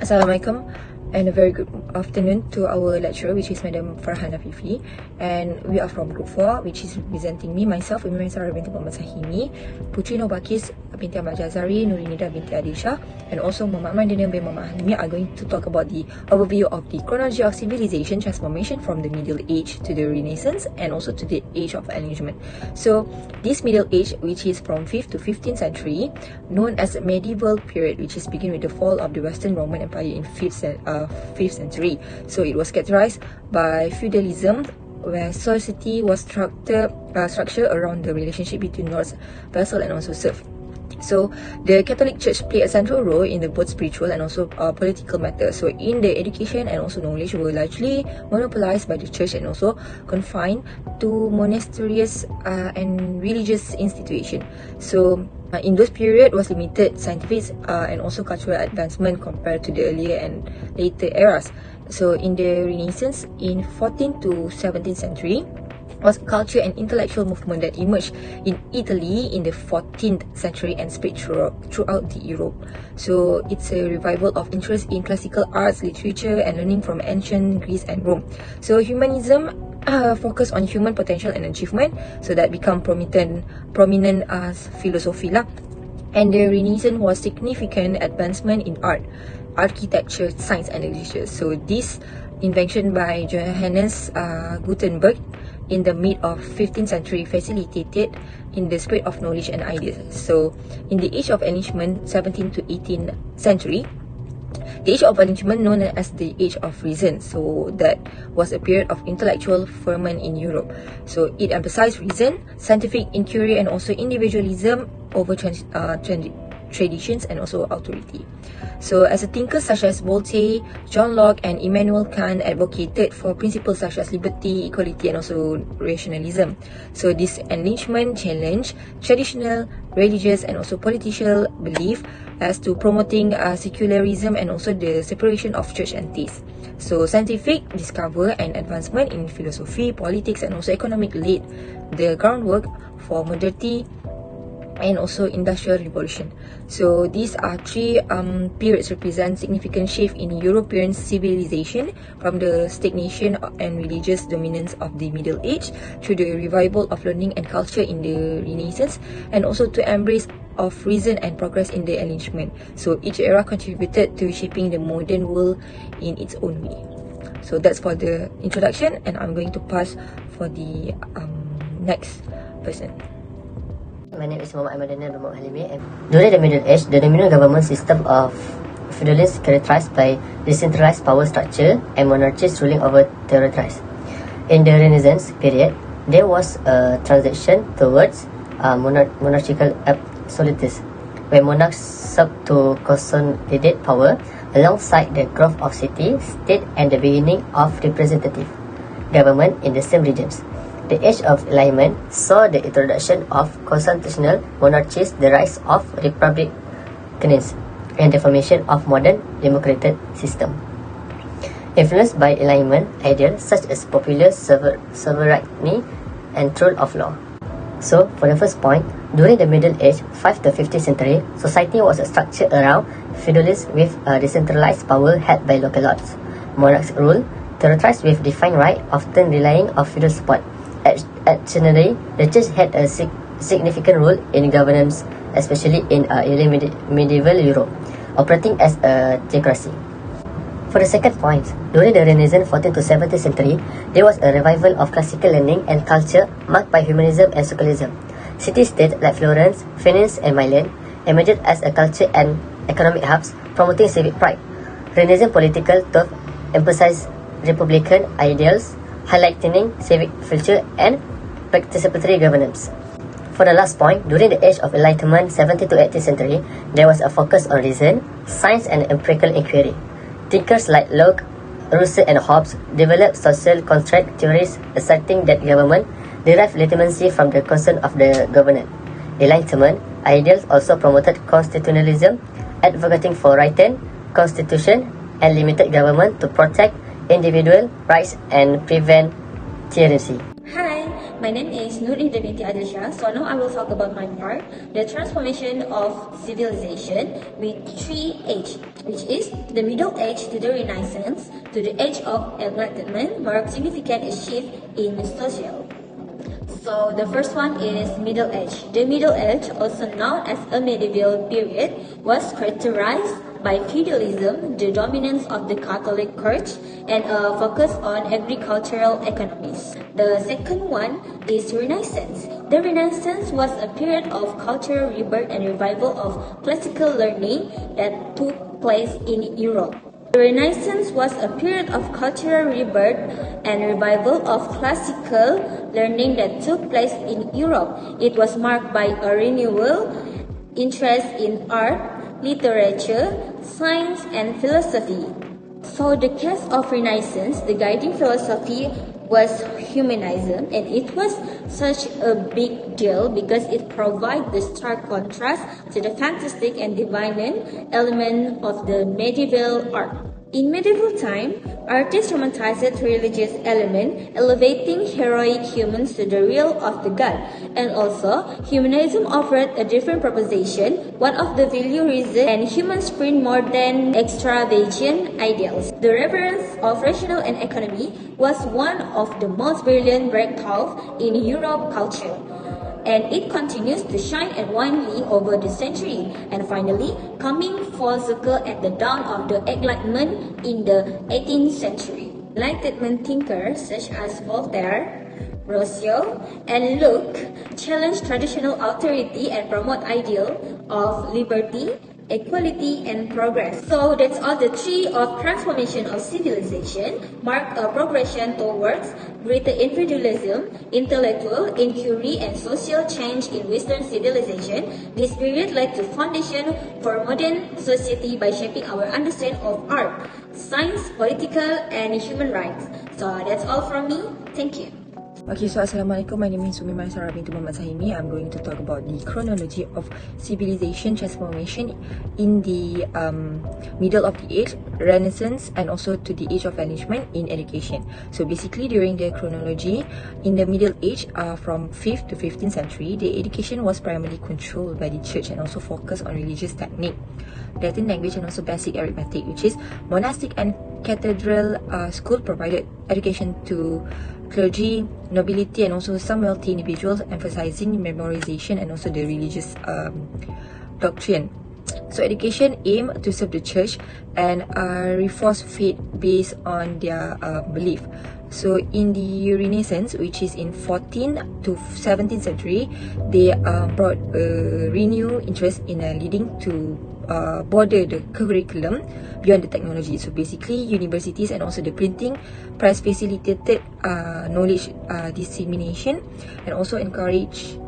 Assalamualaikum and a very good afternoon to our lecturer, which is Madam Farhana Fifi, and we are from Group 4, which is representing me, myself, MAISARA binti SAHIMI, Puteri Balqis binti AHMAD JAZARI, NURINIDAH binti ADIL SHAH, and also Muhammad bin HALIMI are going to talk about the overview of the chronology of civilization transformation from the Middle Age to the Renaissance and also to the Age of Enlightenment. So this Middle Age, which is from 5th to 15th century, known as the medieval period, which is begin with the fall of the Western Roman Empire in 5th century. So it was characterized by feudalism, where society was structured around the relationship between lords, vassal, and also serf. So the Catholic Church played a central role in the both spiritual and also political matters. So in the education and also knowledge were largely monopolized by the church and also confined to monasteries and religious institutions. So in those period was limited scientific and also cultural advancement compared to the earlier and later eras. So in the Renaissance in 14th to 17th century was culture and intellectual movement that emerged in Italy in the 14th century and spread throughout the Europe. So it's a revival of interest in classical arts, literature, and learning from ancient Greece and Rome. So humanism focus on human potential and achievement, so that become prominent as philosophy lah. And the Renaissance was significant advancement in art, architecture, science, and literature. So this invention by Johannes Gutenberg in the mid of 15th century facilitated in the spread of knowledge and ideas. So in the Age of Enlightenment, 17th to 18th century, the Age of Enlightenment known as the Age of Reason. So that was a period of intellectual ferment in Europe. So it emphasized reason, scientific inquiry, and also individualism over traditions and also authority. So as a thinkers such as Voltaire, John Locke, and Immanuel Kant advocated for principles such as liberty, equality, and also rationalism. So this enlightenment challenged traditional, religious, and also political belief as to promoting secularism and also the separation of church and state. So scientific discovery and advancement in philosophy, politics, and also economic laid the groundwork for modernity and also industrial revolution. So these are three periods represent significant shift in European civilization from the stagnation and religious dominance of the Middle Age to the revival of learning and culture in the Renaissance, and also to embrace of reason and progress in the Enlightenment. So each era contributed to shaping the modern world in its own way. So that's for the introduction, and I'm going to pass for the next person. My name is Muhammad bin HALIMI. During the Middle Age, the dominant government system of feudalism characterized by decentralized power structure and monarchies ruling over territories. In the Renaissance period, there was a transition towards monarchical absolutism, where monarchs sought to consolidate power alongside the growth of city, state, and the beginning of representative government in the same regions. The Age of Enlightenment saw the introduction of constitutional monarchies, the rise of republicanism, and the formation of modern democratic system. Influenced by Enlightenment ideals such as popular sovereignty and rule of law. So, for the first point, during the Middle Age, 5th to 15th century, society was structured around feudalism with a decentralized power held by local lords. Monarchs ruled territories with defined right, often relying on feudal support. Additionally, the church had a significant role in governance, especially in early medieval Europe, operating as a theocracy. For the second point, during the Renaissance 14th to 17th century, there was a revival of classical learning and culture marked by humanism and secularism. City-states like Florence, Venice, and Milan emerged as a culture and economic hubs, promoting civic pride. Renaissance political thought emphasized republican ideals, highlighting civic culture and participatory governance. For the last point, during the Age of Enlightenment 17th to 18th century, there was a focus on reason, science, and empirical inquiry. Thinkers like Locke, Rousseau, and Hobbes developed social contract theories asserting that government derived legitimacy from the concern of the governed. Enlightenment ideals also promoted constitutionalism, advocating for written constitution and limited government to protect individual rights and prevent tyranny. Hi, my name is NURINIDAH binti ADIL. So now I will talk about my part, the transformation of civilization with 3 Ages, which is the Middle Age to the Renaissance to the Age of Enlightenment, marked significant shift in social. So the first one is Middle Age. The Middle Age, also known as a medieval period, was characterized by feudalism, the dominance of the Catholic Church, and a focus on agricultural economies. The second one is Renaissance. The Renaissance was a period of cultural rebirth and revival of classical learning that took place in Europe. The Renaissance was a period of cultural rebirth and revival of classical learning that took place in Europe. It was marked by a renewal interest in art, literature, science, and philosophy. So the case of Renaissance, the guiding philosophy was humanism, and it was such a big deal because it provides the stark contrast to the fantastic and divine element of the medieval art. In medieval time, artists romanticized religious element, elevating heroic humans to the real of the god. And also, humanism offered a different proposition, one of the value, reason, and human spirit more than extravagant ideals. The reverence of rational and economy was one of the most brilliant breakthroughs in Europe culture, and it continues to shine and widely over the century. And finally, coming full circle at the dawn of the Enlightenment in the 18th century. Enlightenment thinkers such as Voltaire, Rousseau, and Locke challenged traditional authority and promote ideal of liberty, equality, and progress. So that's all the three of transformation of civilization, mark a progression towards greater individualism, intellectual inquiry, and social change in Western civilization. This period laid the foundation for modern society by shaping our understanding of art, science, political, and human rights. So that's all from me. Thank you. Okay, so Assalamualaikum. My name is MAISARA binti Muhammad SAHIMI. I'm going to talk about the chronology of civilization transformation in the middle of the age, Renaissance, and also to the Age of Enlightenment in education. So basically, during the chronology, in the Middle Age, from 5th to 15th century, the education was primarily controlled by the church and also focused on religious technique, Latin language, and also basic arithmetic, which is monastic and cathedral school provided education to clergy, nobility, and also some wealthy individuals, emphasizing memorization and also the religious doctrine. So education aimed to serve the church and reinforce faith based on their belief. So in the Renaissance, which is in 14th to 17th century, they brought a renewed interest in leading to border the curriculum beyond the technology. So basically, universities and also the printing press facilitated knowledge dissemination and also encourage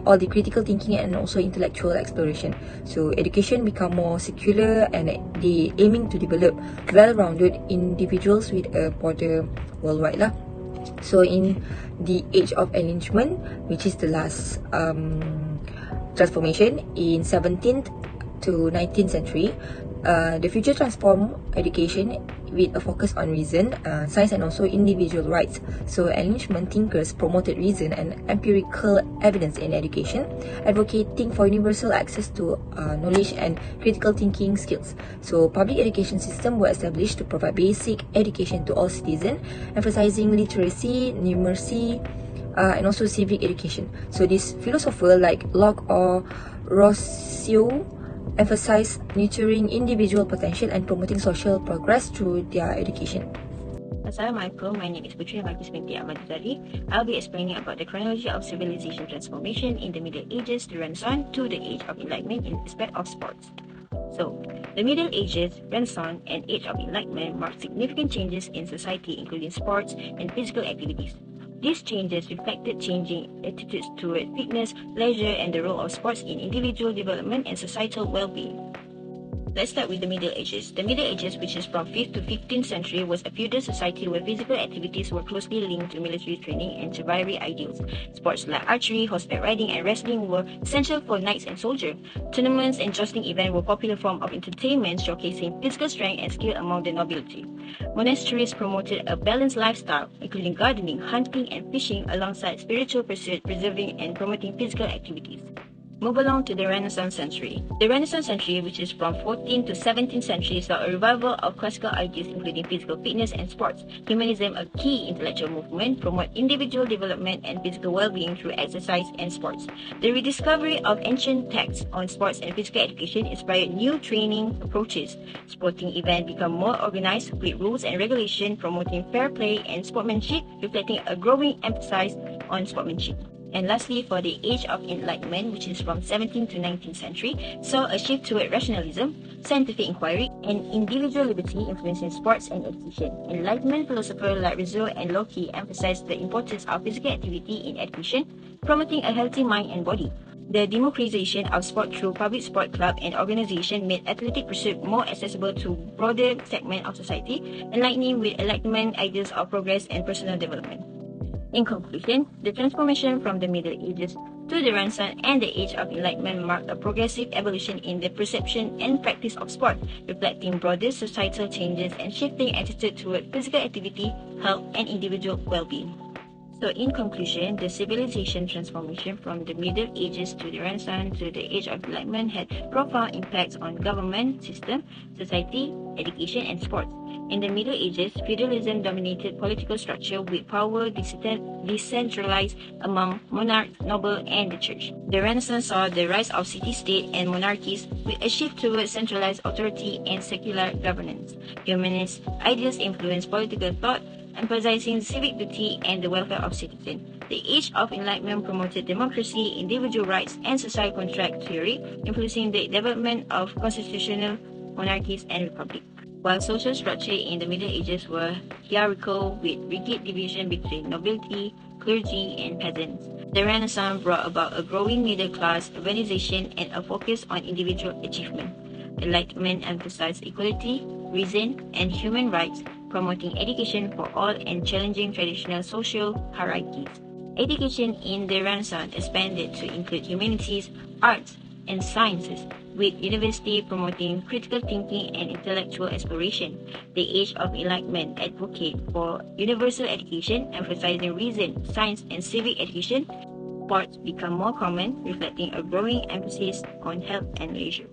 all the critical thinking and also intellectual exploration. So education become more secular and they aiming to develop well-rounded individuals with a broader worldwide lah. So in the Age of Enlightenment, which is the last transformation in 17th to 19th century, the future transformed education with a focus on reason, science, and also individual rights. So Enlightenment thinkers promoted reason and empirical evidence in education, advocating for universal access to knowledge and critical thinking skills. So public education system were established to provide basic education to all citizens, emphasizing literacy, numeracy, and also civic education. So this philosopher like Locke or Rousseau emphasize nurturing individual potential and promoting social progress through their education. Assalamualaikum, my name is Puteri binti JAZARI. I'll be explaining about the chronology of civilization transformation in the Middle Ages, the Renaissance to the Age of Enlightenment in respect of sports. So, the Middle Ages, Renaissance, and Age of Enlightenment marked significant changes in society, including sports and physical activities. These changes reflected changing attitudes toward fitness, leisure, and the role of sports in individual development and societal well-being. Let's start with the Middle Ages. The Middle Ages, which is from 5th to 15th century, was a feudal society where physical activities were closely linked to military training and chivalry ideals. Sports like archery, horseback riding, and wrestling were essential for knights and soldiers. Tournaments and jousting events were a popular form of entertainment, showcasing physical strength and skill among the nobility. Monasteries promoted a balanced lifestyle, including gardening, hunting, and fishing, alongside spiritual pursuit, preserving and promoting physical activities. Move along to the Renaissance century. The Renaissance century, which is from 14th to 17th century, saw a revival of classical ideas including physical fitness and sports. Humanism, a key intellectual movement, promote individual development and physical well-being through exercise and sports. The rediscovery of ancient texts on sports and physical education inspired new training approaches. Sporting events become more organized with rules and regulation, promoting fair play and sportsmanship, reflecting a growing emphasis on sportsmanship. And lastly, for the Age of Enlightenment, which is from 17th to 19th century, saw a shift toward rationalism, scientific inquiry, and individual liberty influencing sports and education. Enlightenment philosophers like Rousseau and Locke emphasized the importance of physical activity in education, promoting a healthy mind and body. The democratization of sport through public sport club and organization made athletic pursuit more accessible to broader segment of society, aligning with Enlightenment ideas of progress and personal development. In conclusion, the transformation from the Middle Ages to the Renaissance and the Age of Enlightenment marked a progressive evolution in the perception and practice of sport, reflecting broader societal changes and shifting attitude toward physical activity, health, and individual well-being. So in conclusion, the civilization transformation from the Middle Ages to the Renaissance to the Age of Enlightenment had profound impacts on government system, society, education, and sports. In the Middle Ages, feudalism dominated political structure with power decentralized among monarchs, nobles, and the church. The Renaissance saw the rise of city-state and monarchies with a shift towards centralized authority and secular governance. Humanist ideas influenced political thought, emphasizing civic duty and the welfare of citizens. The Age of Enlightenment promoted democracy, individual rights, and social contract theory, influencing the development of constitutional monarchies and republics. While social structure in the Middle Ages were hierarchical with rigid division between nobility, clergy, and peasants, the Renaissance brought about a growing middle class, urbanization, and a focus on individual achievement. Enlightenment emphasized equality, reason, and human rights, promoting education for all and challenging traditional social hierarchies. Education in the Renaissance expanded to include humanities, arts, and sciences, with university promoting critical thinking and intellectual exploration. The Age of Enlightenment advocated for universal education, emphasizing reason, science, and civic education. Sports become more common, reflecting a growing emphasis on health and leisure.